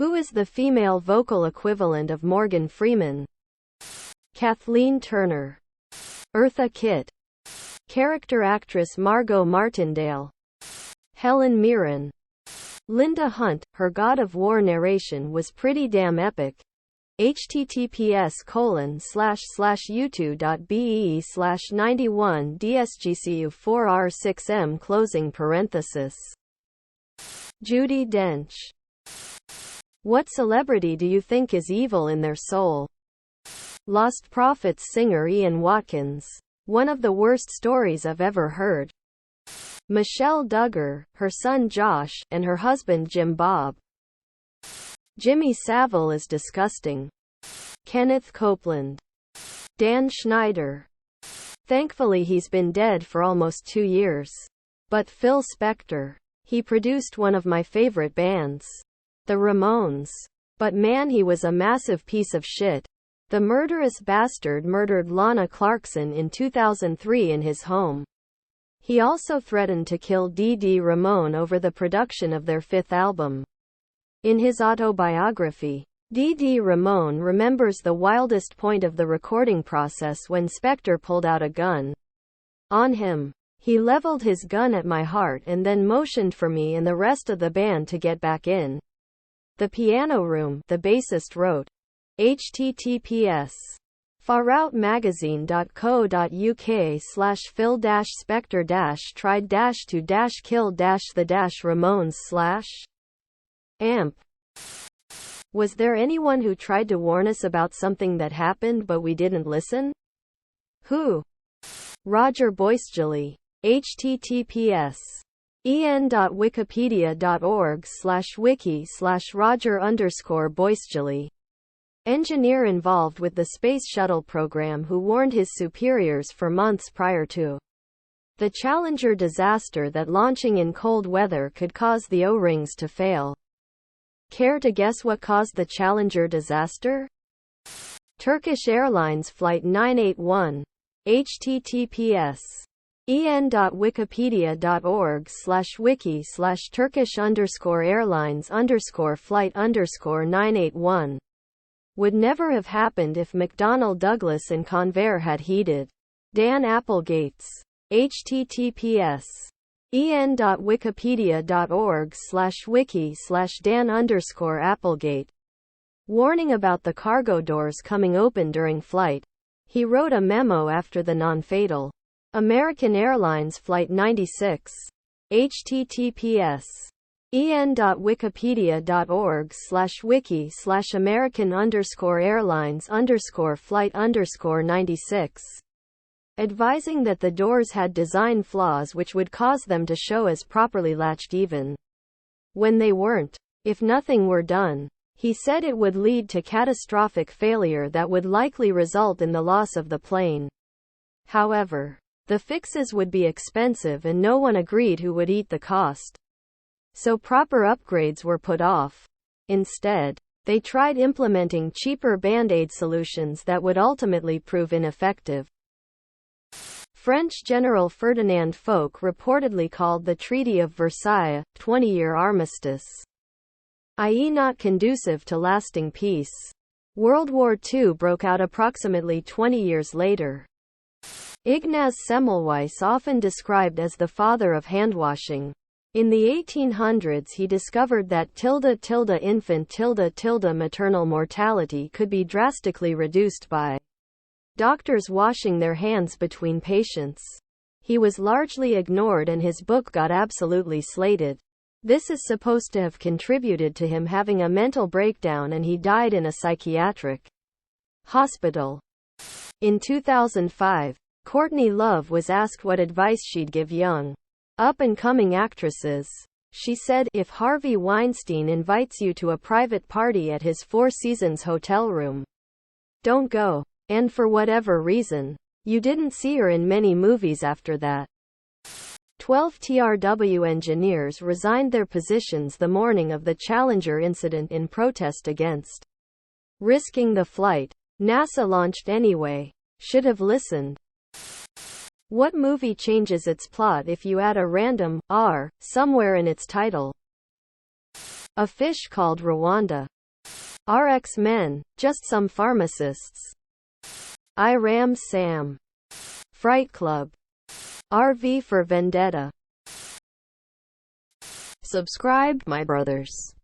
Who is the female vocal equivalent of Morgan Freeman? Kathleen Turner. Eartha Kitt. Character actress Margot Martindale. Helen Mirren. Linda Hunt. Her God of War narration was pretty damn epic. https://youtube.be/91dsgcu4r6m. Judi Dench. What celebrity do you think is evil in their soul? Lost Prophets singer Ian Watkins. One of the worst stories I've ever heard. Michelle Duggar, her son Josh, and her husband Jim Bob. Jimmy Savile is disgusting. Kenneth Copeland. Dan Schneider. Thankfully he's been dead for almost 2 years. But Phil Spector. He produced one of my favorite bands, the Ramones. But man, he was a massive piece of shit. The murderous bastard murdered Lana Clarkson in 2003 in his home. He also threatened to kill Dee Dee Ramone over the production of their 5th album. In his autobiography, Dee Dee Ramone remembers the wildest point of the recording process when Spector pulled out a gun on him. He leveled his gun at my heart and then motioned for me and the rest of the band to get back in the piano room, the bassist wrote. https://phil-spector-tried-to-kill-the-Ramones/amp. Was there anyone who tried to warn us about something that happened but we didn't listen? Who? Roger Boisjoli. https://en.wikipedia.org/wiki/Roger_Boisjoli. Engineer involved with the Space Shuttle program who warned his superiors for months prior to the Challenger disaster that launching in cold weather could cause the O-rings to fail. Care to guess what caused the Challenger disaster? Turkish Airlines Flight 981. https://en.wikipedia.org/wiki/Turkish_Airlines_flight_981. Would never have happened if McDonnell Douglas and Convair had heeded. Dan Applegates. https://en.wikipedia.org/wiki/Dan_Applegate. Warning about the cargo doors coming open during flight. He wrote a memo after the non-fatal American Airlines Flight 96. https://en.wikipedia.org/wiki/American_Airlines_flight_96. Advising that the doors had design flaws which would cause them to show as properly latched even when they weren't. If nothing were done, he said it would lead to catastrophic failure that would likely result in the loss of the plane. However, the fixes would be expensive and no one agreed who would eat the cost. So proper upgrades were put off. Instead, they tried implementing cheaper Band-Aid solutions that would ultimately prove ineffective. French General Ferdinand Foch reportedly called the Treaty of Versailles, 20-year armistice, i.e. not conducive to lasting peace. World War II broke out approximately 20 years later. Ignaz Semmelweis, often described as the father of handwashing. In the 1800s he discovered that infant maternal mortality could be drastically reduced by doctors washing their hands between patients. He was largely ignored and his book got absolutely slated. This is supposed to have contributed to him having a mental breakdown and he died in a psychiatric hospital. In 2005, Courtney Love was asked what advice she'd give young, up-and-coming actresses. She said, if Harvey Weinstein invites you to a private party at his Four Seasons hotel room, don't go. And for whatever reason, you didn't see her in many movies after that. 12 TRW engineers resigned their positions the morning of the Challenger incident in protest against risking the flight. NASA launched anyway. Should have listened. What movie changes its plot if you add a random R somewhere in its title? A fish called Rwanda. RX Men, just some pharmacists. Ram Sam. Fright Club. RV for Vendetta. Subscribe, my brothers.